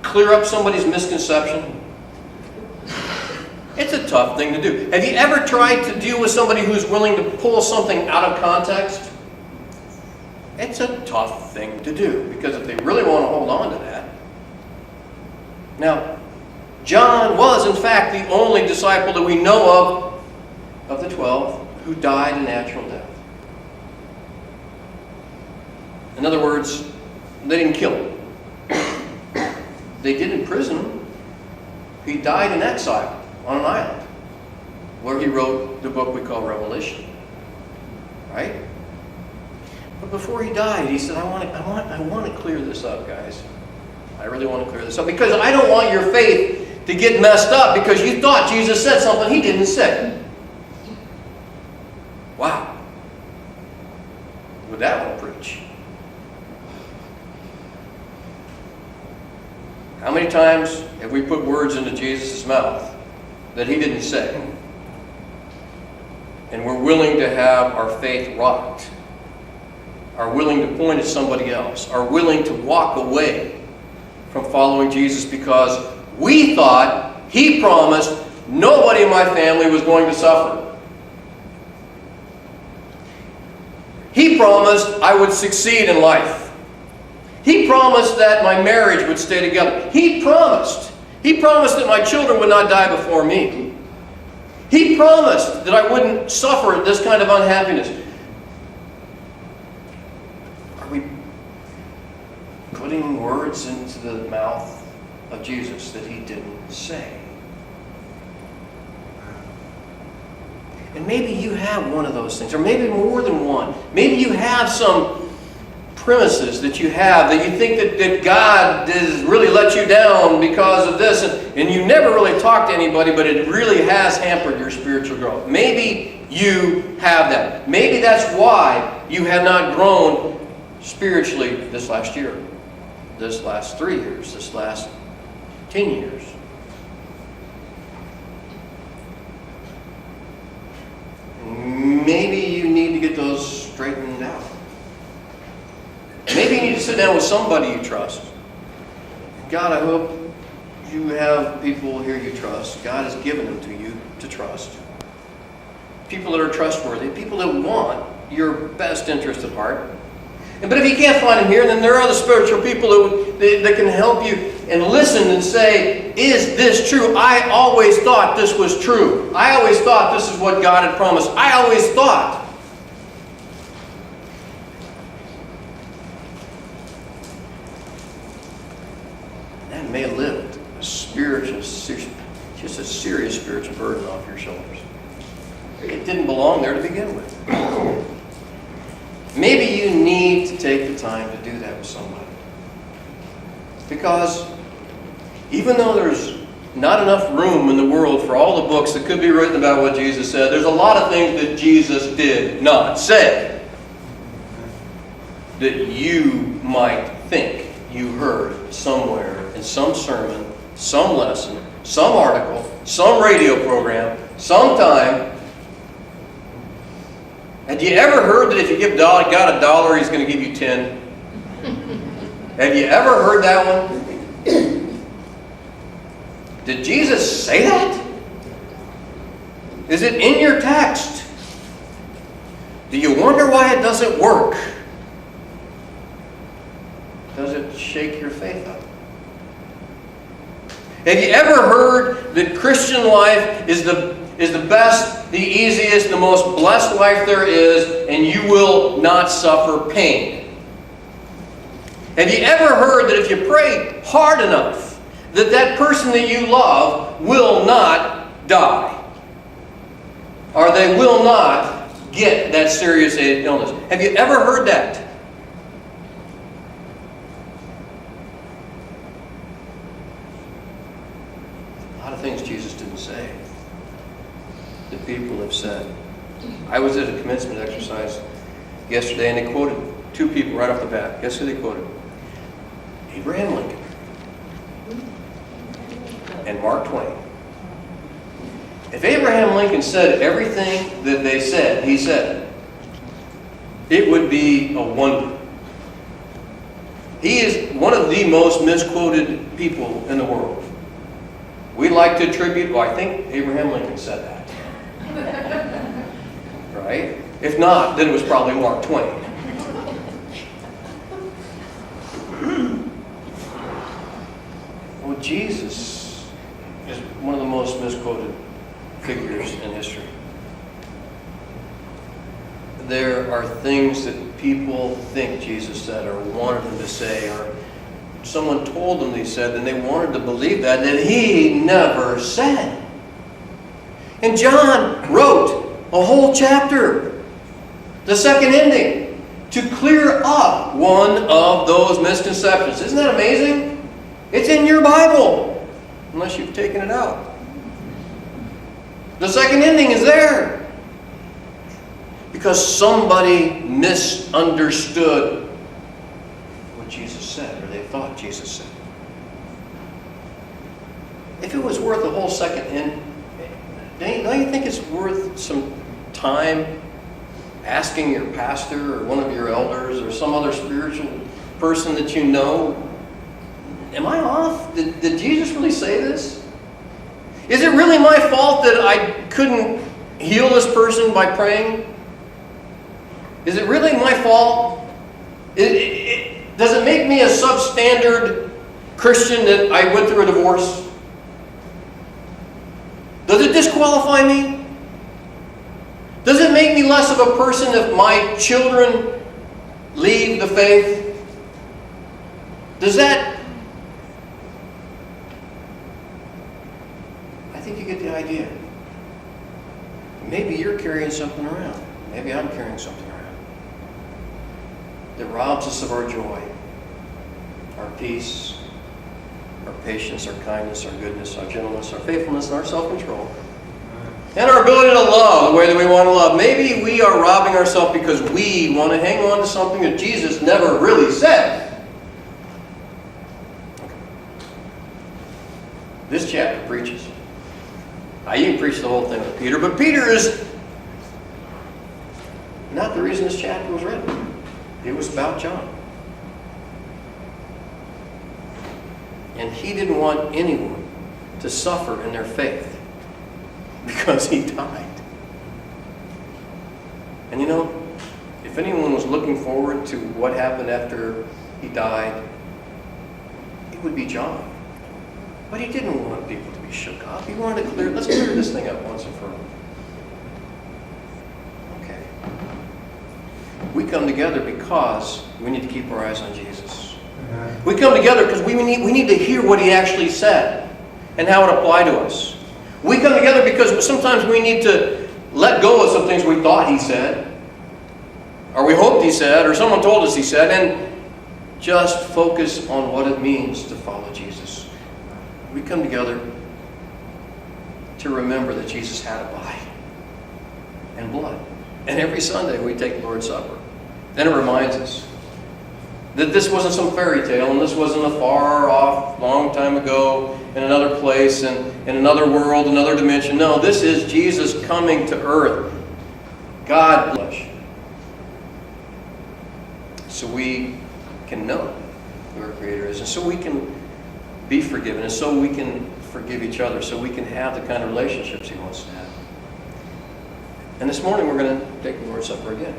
clear up somebody's misconception? It's a tough thing to do. Have you ever tried to deal with somebody who's willing to pull something out of context? It's a tough thing to do, because if they really want to hold on to that. Now, John was, in fact, the only disciple that we know of the 12, who died a natural death. In other words, they didn't kill him. They did imprison him. He died in exile on an island, where he wrote the book we call Revelation. Right? But before he died, he said, I want to clear this up, guys. I really want to clear this up, because I don't want your faith to get messed up because you thought Jesus said something he didn't say. Wow. Would that one preach? How many times have we put words into Jesus' mouth that he didn't say? And we're willing to have our faith rocked, are willing to point at somebody else, are willing to walk away from following Jesus because we thought he promised nobody in my family was going to suffer. He promised I would succeed in life. He promised that my marriage would stay together. He promised that my children would not die before me. He promised that I wouldn't suffer this kind of unhappiness. Are we putting words into the mouth of Jesus that he didn't say? And maybe you have one of those things, or maybe more than one. Maybe you have some premises that you have that you think that God has really let you down because of this, and you never really talk to anybody, but it really has hampered your spiritual growth. Maybe you have that. Maybe that's why you have not grown spiritually this last year, this last 3 years, this last 10 years. Maybe you need to get those straightened out. Maybe you need to sit down with somebody you trust. God, I hope you have people here you trust. God has given them to you to trust. People that are trustworthy, people that want your best interest at heart. But if you can't find them here, then there are other spiritual people that can help you and listen and say, is this true? I always thought this was true. I always thought this is what God had promised. I always thought. That may lift a spiritual, just a serious spiritual burden off your shoulders. It didn't belong there to begin with. Maybe you need to take the time to do that with somebody. Because even though there's not enough room in the world for all the books that could be written about what Jesus said, there's a lot of things that Jesus did not say that you might think you heard somewhere in some sermon, some lesson, some article, some radio program, sometime. Had you ever heard that if you give God $1, he's going to give you 10? Have you ever heard that one? Did Jesus say that? Is it in your text? Do you wonder why it doesn't work? Does it shake your faith up? Have you ever heard that Christian life is the best, the easiest, the most blessed life there is, and you will not suffer pain? Have you ever heard that if you pray hard enough, that person that you love will not die? Or they will not get that serious illness? Have you ever heard that? A lot of things Jesus didn't say that people have said. I was at a commencement exercise yesterday, and they quoted two people right off the bat. Guess who they quoted? Abraham Lincoln and Mark Twain. If Abraham Lincoln said everything that they said, he said, it would be a wonder. He is one of the most misquoted people in the world. We like to attribute, well, I think Abraham Lincoln said that. Right? If not, then it was probably Mark Twain. Well, Jesus is one of the most misquoted figures in history. There are things that people think Jesus said or wanted him to say, or someone told them he said, and they wanted to believe that he never said. And John wrote a whole chapter, the second ending, to clear up one of those misconceptions. Isn't that amazing? It's in your Bible, unless you've taken it out. The second ending is there. Because somebody misunderstood what Jesus said, or they thought Jesus said. If it was worth a whole second end, don't you think it's worth some time asking your pastor or one of your elders or some other spiritual person that you know, am I off? Did Jesus really say this? Is it really my fault that I couldn't heal this person by praying? Is it really my fault? Does it make me a substandard Christian that I went through a divorce? Does it disqualify me? Does it make me less of a person if my children leave the faith? Does that... I think you get the idea. Maybe you're carrying something around. Maybe I'm carrying something around that robs us of our joy, our peace, our patience, our kindness, our goodness, our gentleness, our faithfulness, and our self-control. And our ability to love the way that we want to love. Maybe we are robbing ourselves because we want to hang on to something that Jesus never really said. This chapter preaches. Now, you can preach the whole thing with Peter, but Peter is not the reason this chapter was written. It was about John. And he didn't want anyone to suffer in their faith because he died. And you know, if anyone was looking forward to what happened after he died, it would be John. But he didn't want people to be shook up. He wanted to let's clear this thing up once and for all. Okay. We come together because we need to keep our eyes on Jesus. We come together because we need to hear what he actually said and how it applied to us. We come together because sometimes we need to let go of some things we thought he said, or we hoped he said, or someone told us he said, and just focus on what it means to follow Jesus. We come together to remember that Jesus had a body and blood. And every Sunday we take the Lord's Supper. Then it reminds us that this wasn't some fairy tale, and this wasn't a far off, long time ago, in another place, and in another world, another dimension. No, this is Jesus coming to earth. God flesh. So we can know who our Creator is, and so we can be forgiven, and so we can forgive each other, so we can have the kind of relationships he wants to have. And this morning we're going to take the Lord's Supper again.